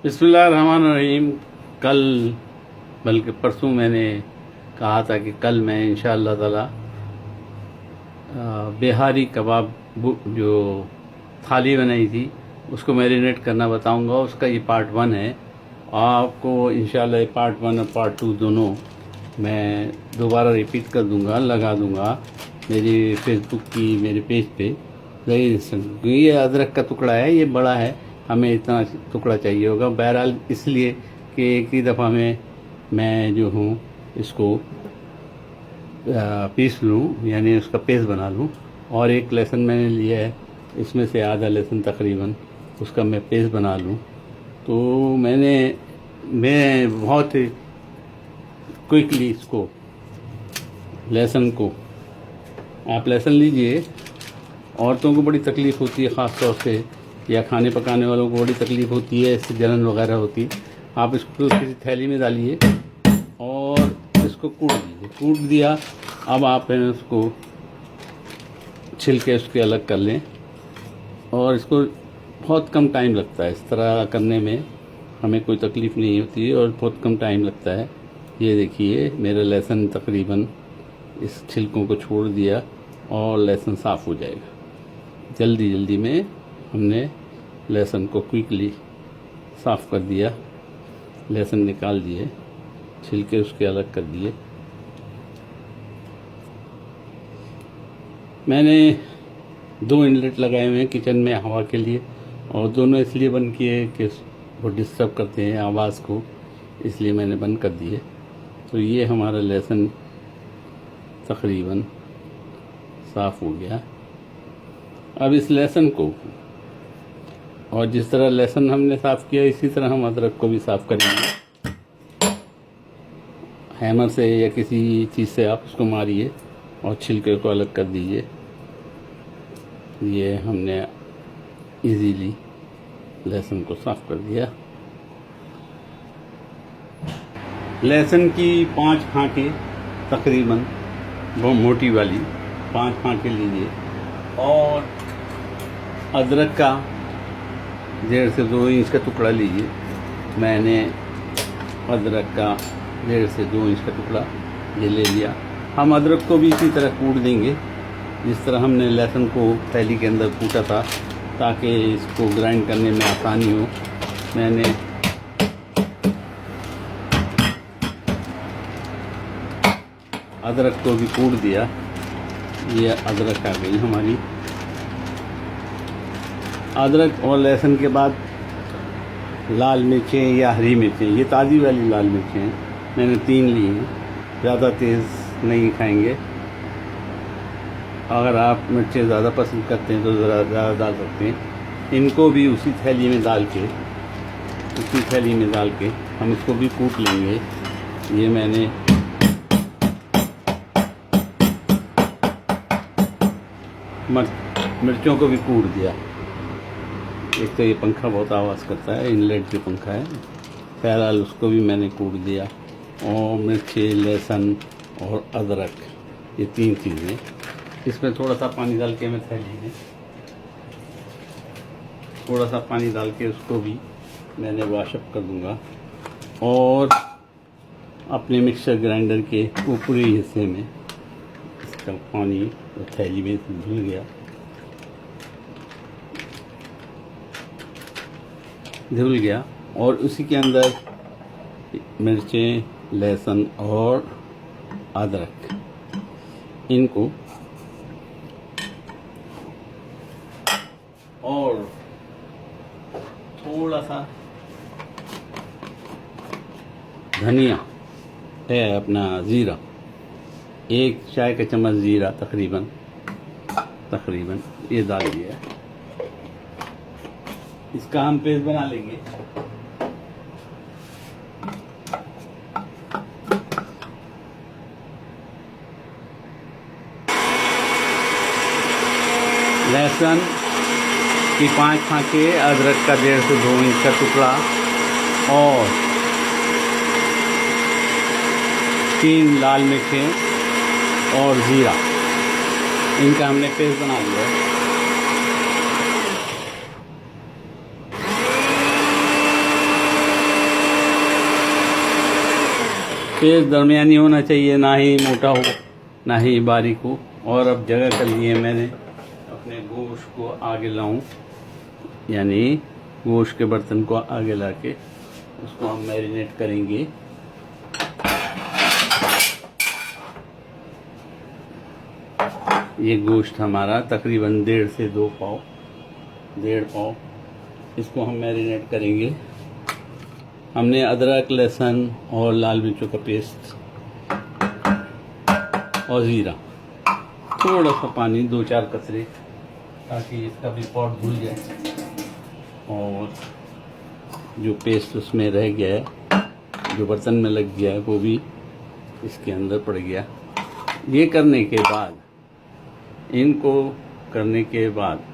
बिस्मिल्लाहिर्रहमानिर्रहीम। कल बल्कि परसों मैंने कहा था कि कल मैं इंशाअल्लाह ताला बिहारी कबाब जो थाली बनाई थी उसको मैरिनेट करना बताऊंगा। उसका ये पार्ट 1 है। आपको इंशाअल्लाह ये पार्ट 1 और पार्ट 2 दोनों मैं दोबारा रिपीट कर दूंगा, लगा दूंगा मेरी फेसबुक की मेरे पेज पे। ये अदरक का टुकड़ा है, ये बड़ा है, हमें इतना टुकड़ा चाहिए होगा। बहरहाल इसलिए कि एक ही दफ़ा में मैं जो हूँ इसको पीस लूँ, यानी उसका पेस्ट बना लूँ। और एक लहसुन मैंने लिया है, इसमें से आधा लहसुन तकरीबन उसका मैं पेस्ट बना लूँ। तो मैं बहुत क्विकली इसको लहसुन को, आप लहसुन लीजिए। औरतों को बड़ी तकलीफ़ होती है ख़ास तौर से, या खाने पकाने वालों को बड़ी तकलीफ़ होती है, इससे जलन वगैरह होती है। आप इसको किसी थैली में डालिए और इसको कूट दीजिए। कूट दिया, अब आप उसको छिलके उसके अलग कर लें। और इसको बहुत कम टाइम लगता है इस तरह करने में, हमें कोई तकलीफ़ नहीं होती है और बहुत कम टाइम लगता है। ये देखिए मेरा लहसुन तकरीबन इस छिलकों को छोड़ दिया और लहसुन साफ़ हो जाएगा। जल्दी जल्दी में हमने लहसुन को क्विकली साफ़ कर दिया, लहसुन निकाल दिए, छिलके उसके अलग कर दिए। मैंने 2 इनलेट लगाए हुए हैं किचन में हवा के लिए, और दोनों इसलिए बंद किए कि वो डिस्टर्ब करते हैं आवाज़ को, इसलिए मैंने बंद कर दिए। तो ये हमारा लहसुन तकरीबन साफ़ हो गया। अब इस लहसुन को, और जिस तरह लहसुन हमने साफ़ किया इसी तरह हम अदरक को भी साफ़ करेंगे। हैमर से या किसी चीज़ से आप उसको मारिए और छिलके को अलग कर दीजिए। ये हमने इजीली लहसुन को साफ़ कर दिया। लहसुन की 5 फांके तकरीबन, वो मोटी वाली 5 फांके लीजिए। और अदरक का 1.5 से 2 इंच का टुकड़ा लीजिए। मैंने अदरक का 1.5 से 2 इंच का टुकड़ा ये ले लिया। हम अदरक को भी इसी तरह कूट देंगे जिस तरह हमने लहसुन को थैली के अंदर कूटा था, ताकि इसको ग्राइंड करने में आसानी हो। मैंने अदरक को भी कूट दिया। ये अदरक आ गई हमारी। अदरक और लहसुन के बाद लाल मिर्चें या हरी मिर्चें, ये ताज़ी वाली लाल मिर्चें हैं, मैंने 3 ली हैं। ज़्यादा तेज़ नहीं खाएंगे। अगर आप मिर्चें ज़्यादा पसंद करते हैं तो ज़्यादा डाल सकते हैं। इनको भी उसी थैली में डाल के हम इसको भी कूट लेंगे। ये मैंने मिर्चों को भी कूट दिया। एक तो ये पंखा बहुत आवाज़ करता है, इनलेट जो पंखा है, बहरहाल उसको भी मैंने कूट दिया। और मिर्ची, लहसुन और अदरक, ये 3 चीज़ें। इसमें थोड़ा सा पानी डाल के मैं थैली में थोड़ा सा पानी डाल के उसको भी मैंने वॉशअप कर दूंगा। और अपने मिक्सर ग्राइंडर के ऊपरी हिस्से में इसका पानी थैली में धुल गया और उसी के अंदर मिर्चें, लहसुन और अदरक, इनको और थोड़ा सा धनिया है, अपना ज़ीरा, 1 चाय का चम्मच ज़ीरा तकरीबन ये डाल दिया है। इसका हम पेस्ट बना लेंगे। लहसुन की 5 फांके, अदरक का 1.5 से 2 इंच का टुकड़ा और 3 लाल मिर्चें और ज़ीरा, इनका हमने पेस्ट बना लिया है। पेस्ट दरमियानी होना चाहिए, ना ही मोटा हो ना ही बारीक हो। और अब जगह कर लिए मैंने अपने गोश्त को आगे लाऊं, यानी गोश्त के बर्तन को आगे ला के उसको हम मैरिनेट करेंगे। ये गोश्त हमारा तकरीबन 1.5 से 2 पाव, 1.5 पाव, इसको हम मैरिनेट करेंगे। हमने अदरक, लहसुन और लाल मिर्चों का पेस्ट और ज़ीरा, थोड़ा सा पानी, 2-4 कतरे, ताकि इसका भी पॉट धुल जाए और जो पेस्ट उसमें रह गया है, जो बर्तन में लग गया है, वो भी इसके अंदर पड़ गया। ये करने के बाद, इनको करने के बाद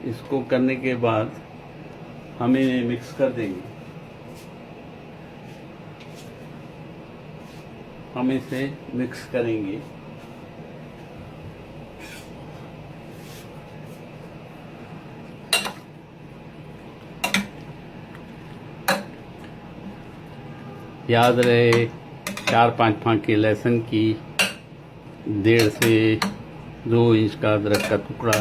इसको करने के बाद हम इन्हें मिक्स कर देंगे। हम इसे मिक्स करेंगे। याद रहे 4-5 फांके लहसुन की, 1.5 से 2 इंच का अदरक का टुकड़ा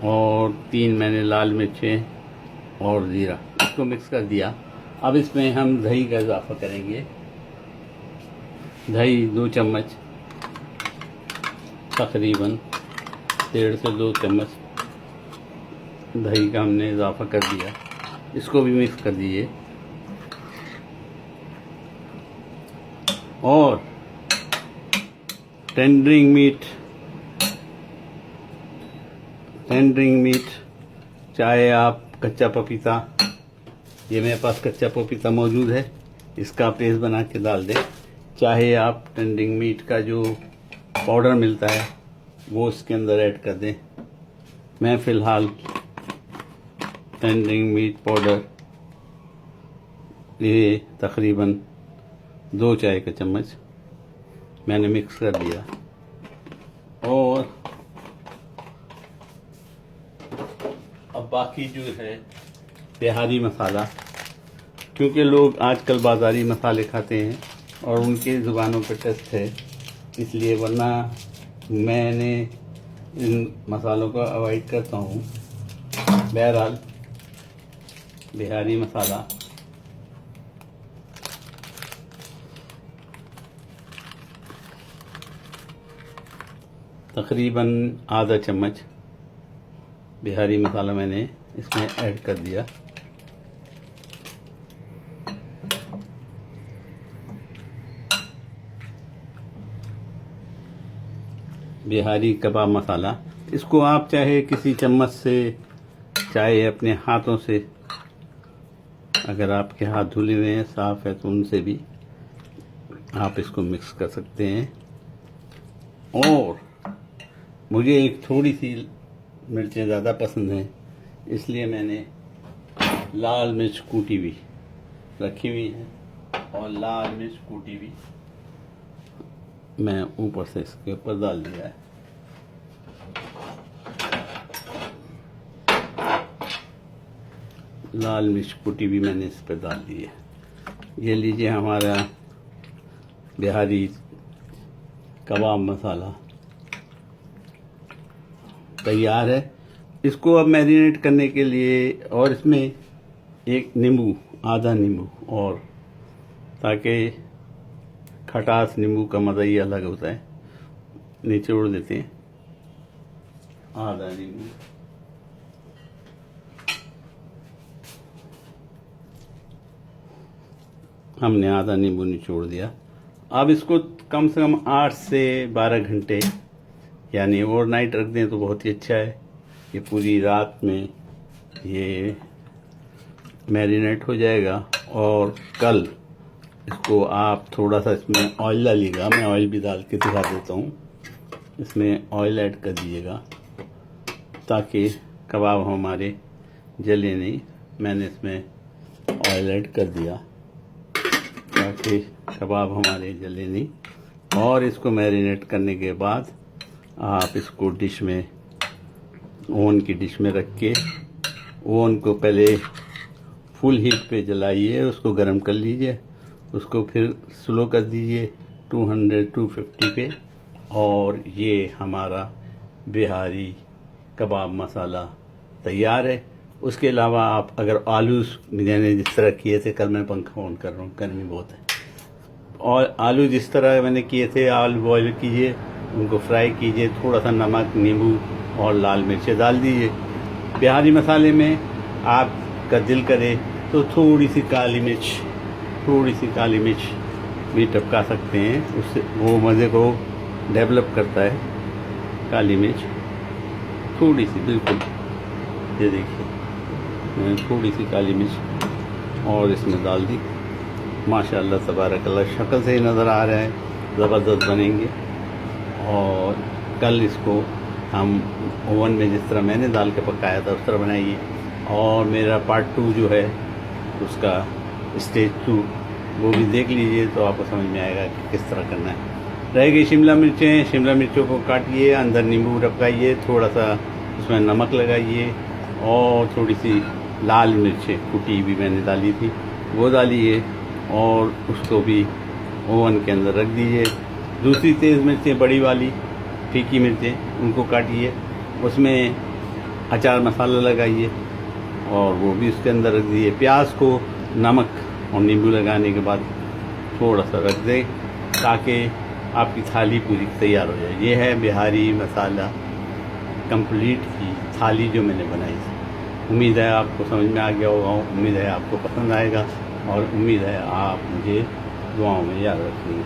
और 3 मैंने लाल मिर्चें और ज़ीरा, इसको मिक्स कर दिया। अब इसमें हम दही का इजाफा करेंगे। दही 2 चम्मच, तकरीबन 1.5 से 2 चम्मच दही का हमने इजाफा कर दिया। इसको भी मिक्स कर दीजिए। और टेंडरिंग मीट, चाहे आप कच्चा पपीता, ये मेरे पास कच्चा पपीता मौजूद है, इसका पेस्ट बना के डाल दें। चाहे आप टेंडरिंग मीट का जो पाउडर मिलता है वो इसके अंदर ऐड कर दें। मैं फ़िलहाल टेंडरिंग मीट पाउडर ये तकरीबन 2 चाय का चम्मच मैंने मिक्स कर दिया। और अब बाकी जो है बिहारी मसाला, क्योंकि लोग आजकल बाज़ारी मसाले खाते हैं और उनके ज़ुबानों पर टेस्ट है, इसलिए, वरना मैंने इन मसालों को अवॉइड करता हूँ। बहरहाल बिहारी मसाला तकरीबन आधा चम्मच बिहारी मसाला मैंने इसमें ऐड कर दिया। बिहारी कबाब मसाला, इसको आप चाहे किसी चम्मच से, चाहे अपने हाथों से, अगर आपके हाथ धुले हुए हैं, साफ़ है, तो उनसे भी आप इसको मिक्स कर सकते हैं। और मुझे एक थोड़ी सी मिर्चें ज़्यादा पसंद हैं, इसलिए मैंने लाल मिर्च कूटी हुई रखी हुई है और लाल मिर्च कूटी हुई मैं ऊपर से इसके ऊपर डाल दिया है। लाल मिर्च कुटी भी मैंने इस पर डाल दी है। ये लीजिए हमारा बिहारी कबाब मसाला तैयार है। इसको अब मैरिनेट करने के लिए, और इसमें एक नींबू, आधा नींबू, और ताकि खटास, नींबू का मज़ा ही अलग होता है, निचोड़ देते हैं आधा नींबू। हमने आधा नींबू निचोड़ दिया। अब इसको कम से कम 8 से 12 घंटे, यानी ओवरनाइट रख दें तो बहुत ही अच्छा है। ये पूरी रात में ये मैरिनेट हो जाएगा और कल इसको आप थोड़ा सा इसमें ऑयल डालिएगा। मैं ऑयल भी डाल के दिखा देता हूँ। इसमें ऑयल ऐड कर दीजिएगा ताकि कबाब हमारे जले नहीं। मैंने इसमें ऑयल ऐड कर दिया ताकि कबाब हमारे जले नहीं। और इसको मैरिनेट करने के बाद आप इसको डिश में, ओवन की डिश में रख के ओवन को पहले फुल हीट पे जलाइए, उसको गर्म कर लीजिए, उसको फिर स्लो कर दीजिए 200-250 पे। और ये हमारा बिहारी कबाब मसाला तैयार है। उसके अलावा आप अगर आलू मैंने जिस तरह किए थे, कल मैं पंखा ऑन कर रहा हूँ, गर्मी बहुत है, और आलू जिस तरह मैंने किए थे, आलू बॉयल कीजिए, उनको फ्राई कीजिए, थोड़ा सा नमक, नींबू और लाल मिर्चें डाल दीजिए। बिहारी मसाले में आपका दिल करे तो थोड़ी सी काली मिर्च भी टपका सकते हैं, उससे वो मज़े को डेवलप करता है। काली मिर्च थोड़ी सी, बिल्कुल, ये देखिए मैंने थोड़ी सी काली मिर्च और इसमें डाल दी। माशाअल्लाह तबारकल्लाह, शक्ल से ही नज़र आ रहा है ज़बरदस्त बनेंगे। और कल इसको हम ओवन में जिस तरह मैंने डाल के पकाया था उस तरह बनाइए। और मेरा पार्ट 2 जो है उसका स्टेज 2 वो भी देख लीजिए, तो आपको समझ में आएगा कि किस तरह करना है। रह गई शिमला मिर्चों को काटिए, अंदर नींबू रखाइए, थोड़ा सा उसमें नमक लगाइए और थोड़ी सी लाल मिर्चें कुटी भी मैंने डाली थी वो डालिए और उसको भी ओवन के अंदर रख दीजिए। दूसरी तेज़ मिर्चें बड़ी वाली फीकी मिर्चें उनको काटिए, उसमें अचार मसाला लगाइए और वो भी उसके अंदर रख दीजिए। प्याज को नमक और नींबू लगाने के बाद थोड़ा सा रख दें ताकि आपकी थाली पूरी तैयार हो जाए। ये है बिहारी मसाला कंप्लीट की थाली जो मैंने बनाई थी। उम्मीद है आपको समझ में आ गया होगा, उम्मीद है आपको पसंद आएगा और उम्मीद है आप मुझे दुआओं में याद रखेंगे।